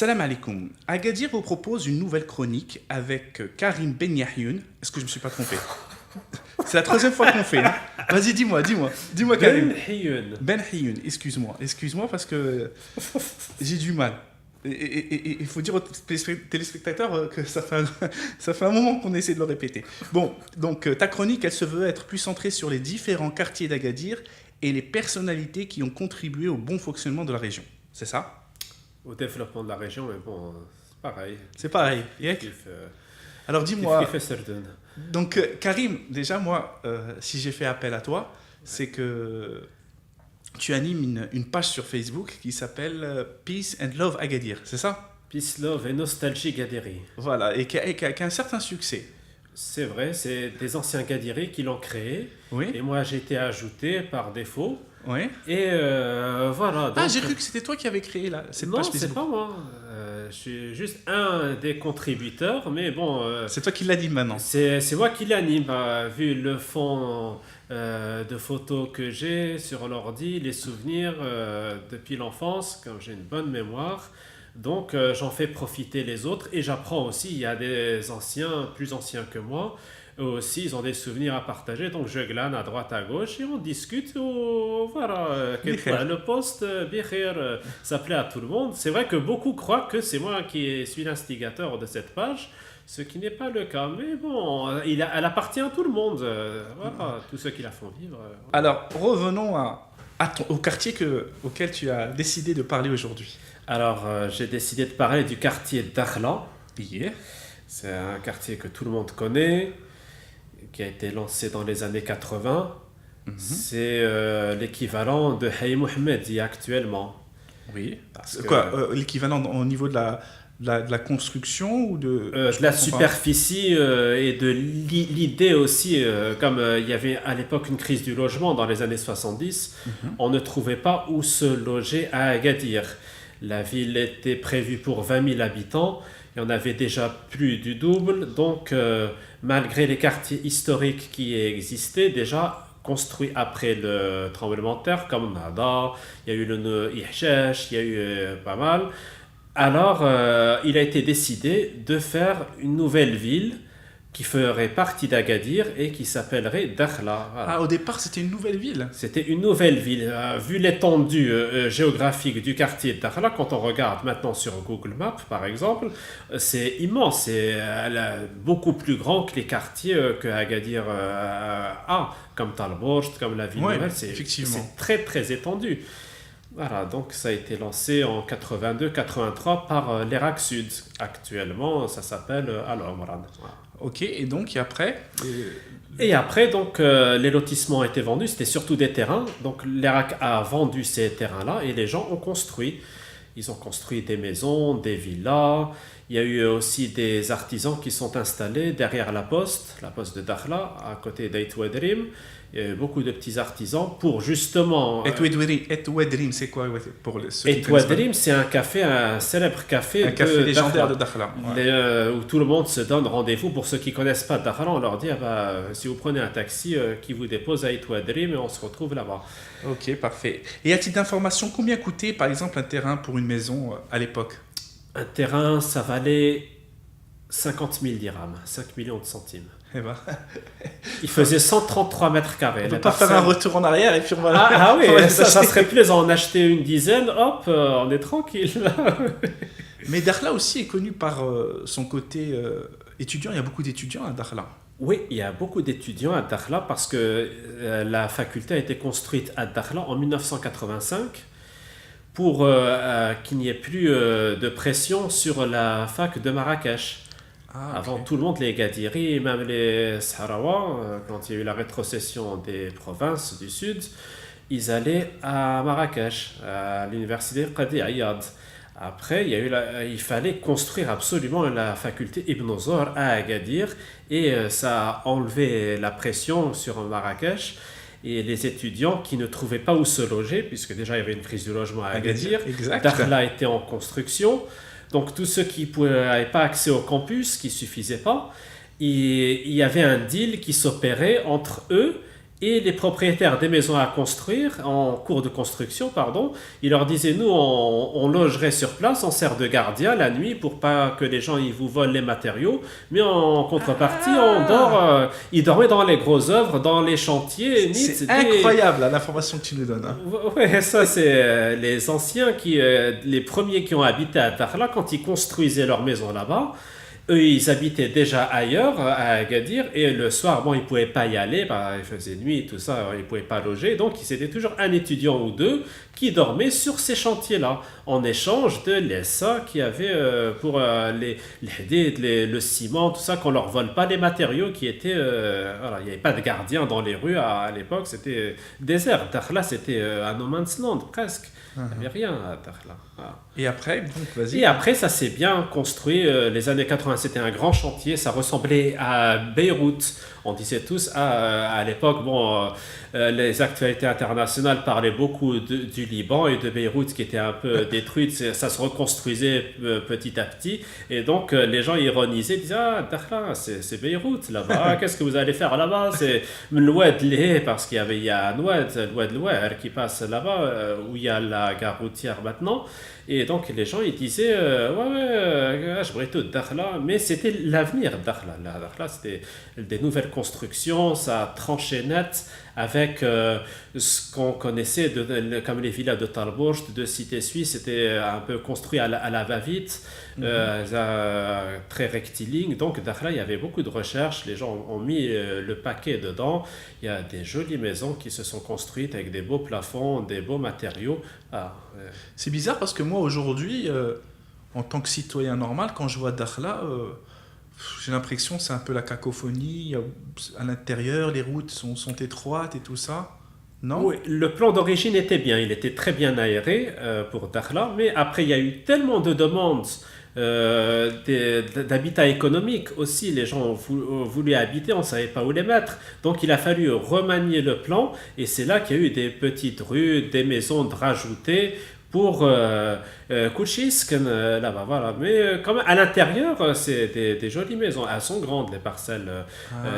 Salam alaikum. Agadir vous propose une nouvelle chronique avec Karim Ben Yahyoun. Est-ce que je me suis pas trompé? C'est la troisième fois qu'on fait. Hein. Vas-y, dis-moi Karim. Ben Hioun. Ben Hioun, excuse-moi parce que j'ai du mal. Et il faut dire aux téléspectateurs que ça fait un moment qu'on essaie de le répéter. Bon, donc ta chronique, elle se veut être plus centrée sur les différents quartiers d'Agadir et les personnalités qui ont contribué au bon fonctionnement de la région. C'est ça? Au développement de la région, mais bon, c'est pareil. C'est pareil. Kiff, Alors dis-moi, kiff certain. donc Karim, déjà moi, si j'ai fait appel à toi, c'est que tu animes une page sur Facebook qui s'appelle Peace and Love Agadir, c'est ça? Peace, love et nostalgie Gadiri. Voilà, et qui a un certain succès. C'est vrai, c'est des anciens Gadiri qui l'ont créé. Oui. Et moi, j'ai été ajouté par défaut. Oui. Et voilà. Ah, donc- j'ai cru que c'était toi qui avais créé cette Non, page c'est Facebook. pas moi. Je suis juste un des contributeurs, mais bon, C'est toi qui l'as dit maintenant. c'est moi qui l'anime, vu le fond de photos que j'ai sur l'ordi, les souvenirs depuis l'enfance, comme j'ai une bonne mémoire. Donc j'en fais profiter les autres et j'apprends aussi. Il y a des anciens, plus anciens que moi. Eux aussi, ils ont des souvenirs à partager. Donc je glane à droite, à gauche et on discute. Voilà, Bikhair. le post, Bikhair, ça plaît à tout le monde. C'est vrai que beaucoup croient que c'est moi qui suis l'instigateur de cette page. Ce qui n'est pas le cas, mais bon, elle appartient à tout le monde. Voilà, tous ceux qui la font vivre. Alors, revenons au quartier auquel tu as décidé de parler aujourd'hui. Alors, j'ai décidé de parler du quartier d'Akhla. Yeah. C'est un quartier que tout le monde connaît, qui a été lancé dans les années 80. C'est l'équivalent de Hay Mohammedi actuellement. Oui. Parce que- Quoi, l'équivalent au niveau de la construction ou de... je De la comprends pas. superficie et de l'idée aussi, comme il y avait à l'époque une crise du logement dans les années 70, on ne trouvait pas où se loger à Agadir. La ville était prévue pour 20 000 habitants, il y en avait déjà plus du double, donc malgré les quartiers historiques qui existaient déjà, construits après le tremblement de terre, comme Nada, il y a eu le Ihshash, il y a eu pas mal. Alors, il a été décidé de faire une nouvelle ville qui ferait partie d'Agadir et qui s'appellerait Dakhla. Voilà. Ah, au départ, c'était une nouvelle ville. C'était une nouvelle ville. Vu l'étendue géographique du quartier de Dakhla, quand on regarde maintenant sur Google Maps, par exemple, c'est immense. C'est beaucoup plus grand que les quartiers que Agadir a, comme Talbourg, comme la ville Ouais, nouvelle. effectivement. C'est très, très étendu. Voilà, donc ça a été lancé en 82-83 par l'Irak Sud. Actuellement, ça s'appelle Al-Omran. Voilà. Ok, et donc, et après Et après, donc, les lotissements ont été vendus, c'était surtout des terrains. Donc, l'Irak a vendu ces terrains-là et les gens ont construit. Ils ont construit des maisons, des villas. Il y a eu aussi des artisans qui sont installés derrière la poste de Dakhla, à côté d'Ait Ouadrim. Il y a eu beaucoup de petits artisans pour justement... Et Ouadrim, c'est quoi pour ceux qui Ait connaissent pas? Ouadrim, c'est un café, un célèbre café, Un café légendaire de Dakhla. Dakhla. Ouais. Où tout le monde se donne rendez-vous. Pour ceux qui ne connaissent pas Dakhla, on leur dit si vous prenez un taxi qui vous dépose à Ait Ouadrim, et on se retrouve là-bas. Ok, parfait. Et à titre d'information, combien coûtait par exemple un terrain pour une maison à l'époque? Un terrain, ça valait 50 000 dirhams, 5 millions de centimes. Eh ben, Il faisait 133 mètres carrés. on ne La peut pas faire un parcelle- retour en arrière et puis on va... Ah oui, on va les ça acheter. serait plaisant en acheter une dizaine, hop, on est tranquille. Mais Dakhla aussi est connu par son côté étudiant. Il y a beaucoup d'étudiants à Dakhla. Oui, il y a beaucoup d'étudiants à Dakhla parce que la faculté a été construite à Dakhla en 1985 pour qu'il n'y ait plus de pression sur la fac de Marrakech. Ah, Avant, ok. tout le monde, les Gadiri et même les Sahraouis, quand il y a eu la rétrocession des provinces du sud, ils allaient à Marrakech, à l'université Qadi Ayyad. Après, il fallait construire absolument la faculté Ibn Zor à Agadir et ça a enlevé la pression sur Marrakech. Et les étudiants qui ne trouvaient pas où se loger, puisque déjà il y avait une crise du logement à Agadir, Exact. Dakhla était en construction. Donc tous ceux qui n'avaient pas accès au campus, qui ne suffisaient pas, il y avait un deal qui s'opérait entre eux Et les propriétaires des maisons à construire, en cours de construction, pardon, ils leur disaient, nous, on logerait sur place, on sert de gardien la nuit pour pas que les gens ils vous volent les matériaux, mais en contrepartie, on dort, ils dormaient dans les grosses œuvres, dans les chantiers. C'est incroyable là, l'information que tu nous donnes. Hein. Ouais, ça c'est les anciens, les premiers qui ont habité à Dakhla, quand ils construisaient leur maison là-bas. Eux, ils habitaient déjà ailleurs, à Agadir, et le soir, bon, ils ne pouvaient pas y aller, bah, il faisait nuit, tout ça, ils ne pouvaient pas loger, donc c'était toujours un étudiant ou deux qui dormait sur ces chantiers-là, en échange de l'ESA qui avait pour le ciment, tout ça, qu'on ne leur vole pas les matériaux qui étaient... voilà, il n'y avait pas de gardien dans les rues à l'époque, c'était désert. Dakhla, c'était un no man's land, presque. Il n'y avait rien à Dakhla. Voilà. Et après, donc, vas-y. Et après, ça s'est bien construit. Les années 80, c'était un grand chantier. Ça ressemblait à Beyrouth. On disait tous, à l'époque, bon, les actualités internationales parlaient beaucoup du Liban et de Beyrouth qui était un peu détruite. Ça se reconstruisait petit à petit. Et donc, les gens ironisaient, disaient, ah, Dakhla, c'est Beyrouth là-bas. Qu'est-ce que vous allez faire là-bas? C'est Mloued Lé, parce qu'il y a Noued Louer qui passe là-bas, où il y a la gare routière maintenant. Et donc les gens ils disaient je voudrais tout Dakhla, mais c'était l'avenir Dakhla. Dakhla c'était des nouvelles constructions, ça tranchait net avec ce qu'on connaissait comme les villas de Talbourg, de Cité Suisse, c'était un peu construit à la va-vite, très rectiligne. Donc Dakhla, il y avait beaucoup de recherches, les gens ont mis le paquet dedans. Il y a des jolies maisons qui se sont construites avec des beaux plafonds, des beaux matériaux. C'est bizarre parce que moi aujourd'hui, en tant que citoyen normal, quand je vois Dakhla, j'ai l'impression que c'est un peu la cacophonie. À l'intérieur, les routes sont étroites et tout ça. Non? Oui, le plan d'origine était bien, il était très bien aéré pour Dakhla, mais après il y a eu tellement de demandes d'habitat économique aussi, les gens ont voulu habiter, on ne savait pas où les mettre, donc il a fallu remanier le plan, et c'est là qu'il y a eu des petites rues, des maisons de rajoutées pour Kouchisk, là-bas, voilà. Mais quand même, à l'intérieur, c'est des jolies maisons. Elles sont grandes, les parcelles.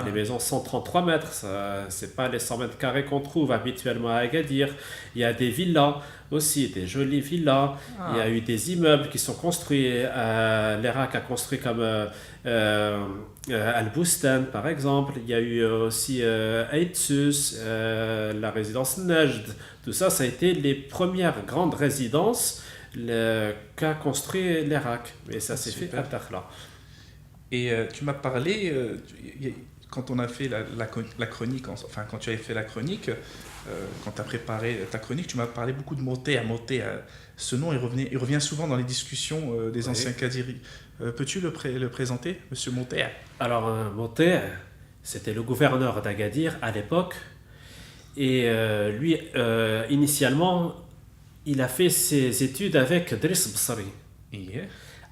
Les maisons 133 mètres, c'est pas les 100 mètres carrés qu'on trouve habituellement à Agadir. Il y a des villas aussi, des jolies villas. Il y a eu des immeubles qui sont construits. L'Irak a construit comme Al-Bustan, par exemple. Il y a eu aussi Aïtsus, la résidence Najd. Tout ça, ça a été les premières grandes résidences qu'a construit l'Irak. Et ça s'est fait à Dakhla. Et tu m'as parlé, quand on a fait la chronique, enfin quand tu avais fait la chronique, quand tu as préparé ta chronique, tu m'as parlé beaucoup de Motea. Ce nom, il revient souvent dans les discussions des anciens Kadiri. Peux-tu le présenter, Monsieur Motea? Alors, Motea, c'était le gouverneur d'Agadir à l'époque. Et lui, initialement, il a fait ses études avec Driss Bsari. Yeah.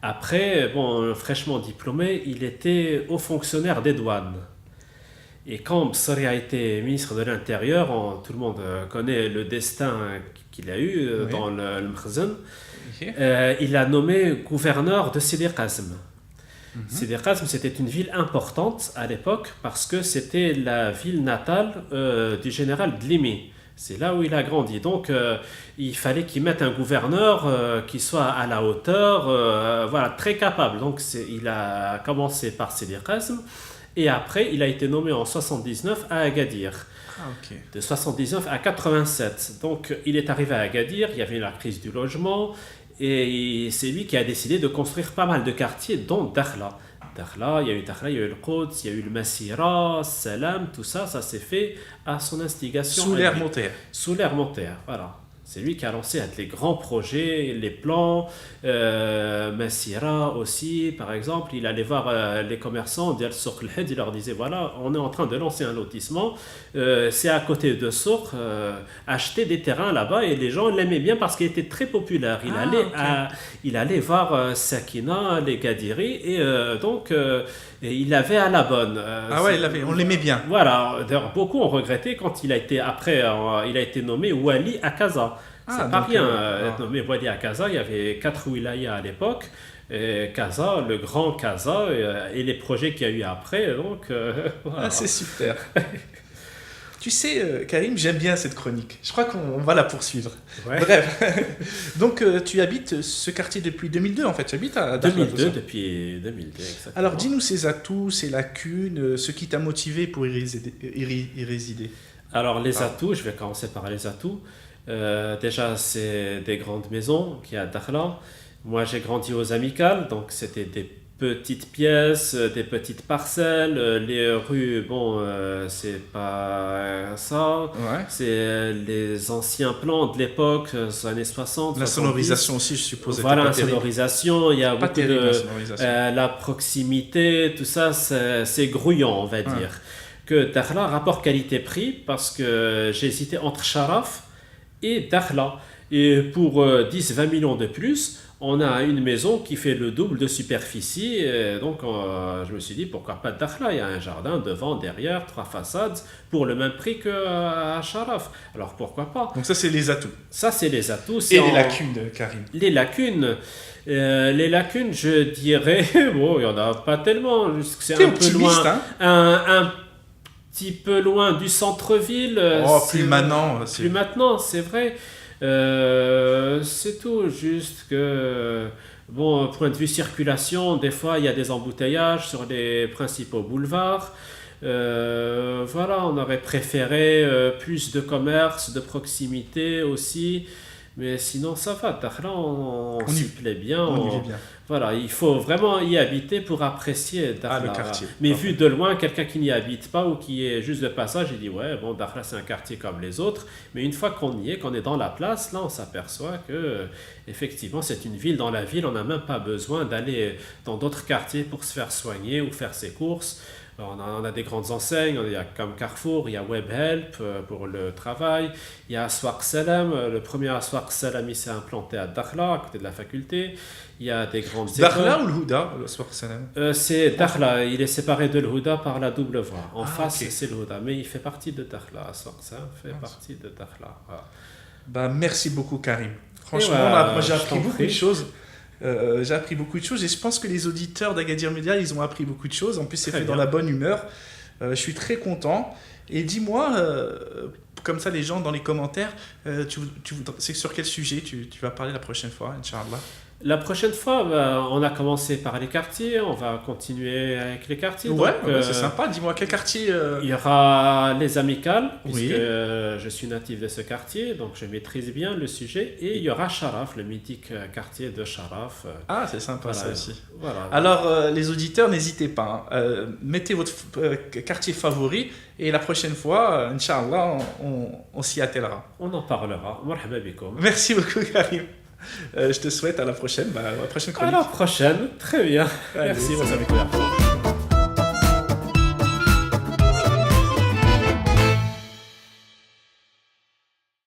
Après, bon, fraîchement diplômé, il était haut fonctionnaire des douanes. Et quand Bsari a été ministre de l'Intérieur, tout le monde connaît le destin qu'il a eu dans le Mkhzen, il a nommé gouverneur de Sidi Qasem. Sidi Qasem, c'était une ville importante à l'époque parce que c'était la ville natale du général Dlimi. C'est là où il a grandi. Donc, il fallait qu'il mette un gouverneur qui soit à la hauteur, voilà, très capable. Donc, il a commencé par Sidi Qasem et après, il a été nommé en 79 à Agadir. De 79 à 87. Donc, il est arrivé à Agadir, il y avait la crise du logement. Et c'est lui qui a décidé de construire pas mal de quartiers, dont Dakhla. Il y a eu le Quds, il y a eu le Massira, Salam, tout ça, ça s'est fait à son instigation. Sous l'ère Motea. Sous l'ère Motea, voilà. C'est lui qui a lancé les grands projets, les plans. Massira aussi, par exemple, il allait voir les commerçants d'Al Souk el-Had, il leur disait voilà, on est en train de lancer un lotissement, c'est à côté de Souk, acheter des terrains là-bas, et les gens l'aimaient bien parce qu'il était très populaire. Il allait voir Sakina, les Gadiri, et donc et il avait à la bonne. On l'aimait bien. Voilà, d'ailleurs, beaucoup ont regretté quand il a été nommé Wali à Casa. C'est pas rien être nommé Wali à Casa, il y avait 4 wilayas à l'époque. Casa, le grand Casa, et les projets qu'il y a eu après. Donc, voilà. C'est super. Tu sais, Karim, j'aime bien cette chronique. Je crois qu'on va la poursuivre. Ouais. Bref. Donc, tu habites ce quartier depuis 2002, en fait. Tu habites à Dakhla, 2002, depuis 2002, exactement. Alors, dis-nous ses atouts, ses lacunes, ce qui t'a motivé pour y résider. Alors, les atouts, je vais commencer par les atouts. Déjà, c'est des grandes maisons qu'il y a à Dakhla. Moi, j'ai grandi aux Amicales, donc c'était des petites pièces, des petites parcelles. Les rues, bon, c'est pas ça. Ouais. C'est les anciens plans de l'époque, des années 60. La 70. sonorisation aussi, je suppose. Voilà, était la pas terrible. sonorisation, il y a Pas beaucoup terrible, de. la sonorisation. La proximité, tout ça, c'est grouillant, on va Ouais. dire. Que Dakhla, rapport qualité-prix, parce que j'ai hésité entre Sharaf et Dakhla. Et pour 10-20 millions de plus, on a une maison qui fait le double de superficie. Et donc, je me suis dit, pourquoi pas Dakhla? Il y a un jardin devant, derrière, 3 façades, pour le même prix qu'à Sharaf. Alors, pourquoi pas? Donc, ça, c'est les atouts. Ça, c'est les atouts. Et les lacunes, Karim. Les lacunes. Je dirais, bon, il n'y en a pas tellement. C'est T'es un peu optimiste, loin. hein? Un petit peu loin du centre-ville. Oh, c'est- plus maintenant. Plus maintenant, c'est vrai. C'est tout, juste que, bon, point de vue circulation, des fois il y a des embouteillages sur les principaux boulevards. Voilà, on aurait préféré plus de commerce, de proximité aussi. Mais sinon, ça va. Dakhla, on s'y plaît bien. On y vit bien. Voilà, il faut vraiment y habiter pour apprécier Dakhla. le quartier. Mais Parfait. vu de loin, quelqu'un qui n'y habite pas ou qui est juste de passage, il dit ouais, bon, Dakhla c'est un quartier comme les autres. Mais une fois qu'on y est, qu'on est dans la place, là, on s'aperçoit que effectivement, c'est une ville dans la ville. On n'a même pas besoin d'aller dans d'autres quartiers pour se faire soigner ou faire ses courses. Alors, on a des grandes enseignes, il y a comme Carrefour, il y a Webhelp pour le travail, il y a Aswaq Salam, le premier Aswaq Salam il s'est implanté à Dakhla, à côté de la faculté. Il y a des grandes Dakhla écoles. ou le Houda, le soir salam? C'est Dakhla, il est séparé de l'Houda par la double voie. En Ah, face, ok. c'est l'Houda, mais il fait partie de Dakhla. Aswaq Salam fait partie de Dakhla. Voilà. Bah, merci beaucoup, Karim. Franchement, bah, moi, j'ai je appris t'en beaucoup prie. de choses. J'ai appris beaucoup de choses et je pense que les auditeurs d'Agadir Media, ils ont appris beaucoup de choses. En plus, c'est Très fait bien. dans la bonne humeur. Je suis très content. Et dis-moi, comme ça, les gens dans les commentaires, c'est sur quel sujet tu vas parler la prochaine fois, Inch'Allah? La prochaine fois, on a commencé par les quartiers, on va continuer avec les quartiers. Ouais, Donc, ouais, c'est sympa. Dis-moi, quel quartier il y aura les amicales, puisque Oui. je suis natif de ce quartier, donc je maîtrise bien le sujet. Et il y aura Sharaf, le mythique quartier de Sharaf. Ah, c'est sympa Voilà. ça aussi. Voilà. Alors, les auditeurs, n'hésitez pas. Mettez votre quartier favori et la prochaine fois, Inch'Allah, on s'y attellera. On en parlera. Marhaba bikoum. Merci beaucoup, Karim. Je te souhaite à la prochaine, à la prochaine À chronique. la prochaine. Très bien. Allez, Merci, mon salam. ami.